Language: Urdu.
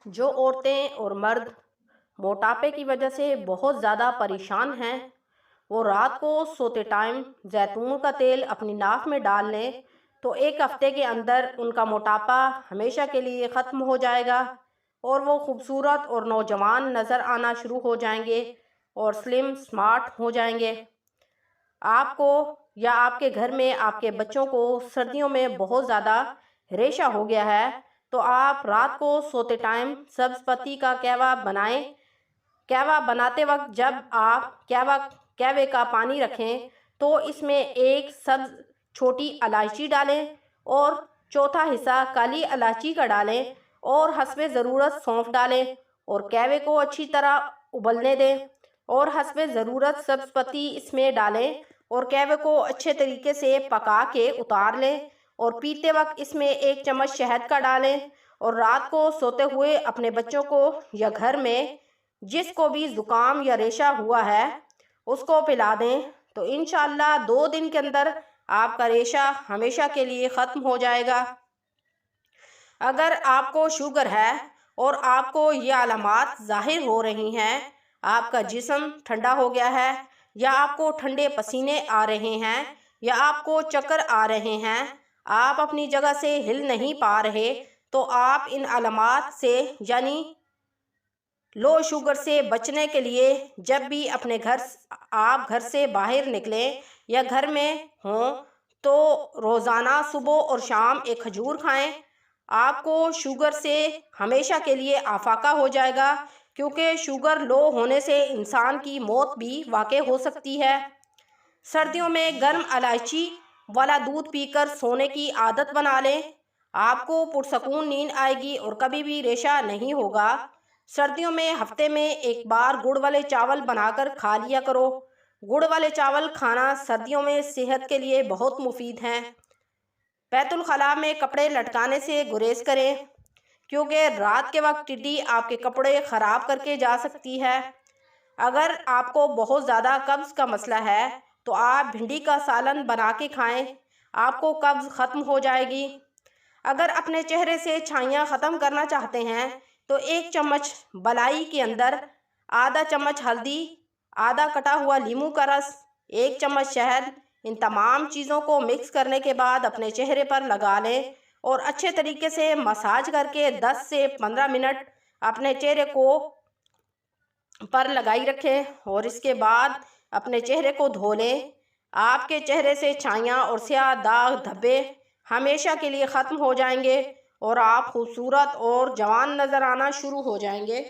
جو عورتیں اور مرد موٹاپے کی وجہ سے بہت زیادہ پریشان ہیں، وہ رات کو سوتے ٹائم زیتون کا تیل اپنی ناک میں ڈال لیں تو ایک ہفتے کے اندر ان کا موٹاپا ہمیشہ کے لیے ختم ہو جائے گا اور وہ خوبصورت اور نوجوان نظر آنا شروع ہو جائیں گے اور سلم سمارٹ ہو جائیں گے۔ آپ کو یا آپ کے گھر میں آپ کے بچوں کو سردیوں میں بہت زیادہ ریشہ ہو گیا ہے تو آپ رات کو سوتے ٹائم سبز پتی کا کہوہ بنائیں۔ کہوہ بناتے وقت جب آپ کہوے کا پانی رکھیں تو اس میں ایک سبز چھوٹی الائچی ڈالیں اور چوتھا حصہ کالی الائچی کا ڈالیں اور حسب ضرورت سونف ڈالیں اور کہوے کو اچھی طرح ابلنے دیں اور حسب ضرورت سبز پتی اس میں ڈالیں اور کہوے کو اچھے طریقے سے پکا کے اتار لیں اور پیتے وقت اس میں ایک چمچ شہد کا ڈالیں اور رات کو سوتے ہوئے اپنے بچوں کو یا گھر میں جس کو بھی زکام یا ریشہ ہوا ہے اس کو پلا دیں تو انشاءاللہ 2 دن کے اندر آپ کا ریشہ ہمیشہ کے لیے ختم ہو جائے گا۔ اگر آپ کو شوگر ہے اور آپ کو یہ علامات ظاہر ہو رہی ہیں، آپ کا جسم ٹھنڈا ہو گیا ہے یا آپ کو ٹھنڈے پسینے آ رہے ہیں یا آپ کو چکر آ رہے ہیں، آپ اپنی جگہ سے ہل نہیں پا رہے تو آپ ان علامات سے یعنی لو شوگر سے بچنے کے لیے جب بھی آپ گھر سے باہر نکلیں یا گھر میں ہوں تو روزانہ صبح اور شام ایک کھجور کھائیں۔ آپ کو شوگر سے ہمیشہ کے لیے افاقہ ہو جائے گا کیونکہ شوگر لو ہونے سے انسان کی موت بھی واقع ہو سکتی ہے۔ سردیوں میں گرم الائچی والا دودھ پی کر سونے کی عادت بنا لیں، آپ کو پرسکون نیند آئے گی اور کبھی بھی ریشہ نہیں ہوگا۔ سردیوں میں ہفتے میں ایک بار گڑ والے چاول بنا کر کھا لیا کرو۔ گڑ والے چاول کھانا سردیوں میں صحت کے لیے بہت مفید ہیں۔ بیت الخلاء میں کپڑے لٹکانے سے گریز کریں کیونکہ رات کے وقت ٹڈی آپ کے کپڑے خراب کر کے جا سکتی ہے۔ اگر آپ کو بہت زیادہ قبض کا مسئلہ ہے تو آپ بھنڈی کا سالن بنا کے کھائیں، آپ کو قبض ختم ہو جائے گی۔ اگر اپنے چہرے سے چھائیاں ختم کرنا چاہتے ہیں تو 1 چمچ بلائی کے اندر آدھا چمچ ہلدی، آدھا کٹا ہوا لیموں کا رس، 1 چمچ شہد، ان تمام چیزوں کو مکس کرنے کے بعد اپنے چہرے پر لگا لیں اور اچھے طریقے سے مساج کر کے 10 سے 15 منٹ اپنے چہرے کو پر لگائی رکھیں اور اس کے بعد اپنے چہرے کو دھو لیں۔ آپ کے چہرے سے چھائیاں اور سیاہ داغ دھبے ہمیشہ کے لیے ختم ہو جائیں گے اور آپ خوبصورت اور جوان نظر آنا شروع ہو جائیں گے۔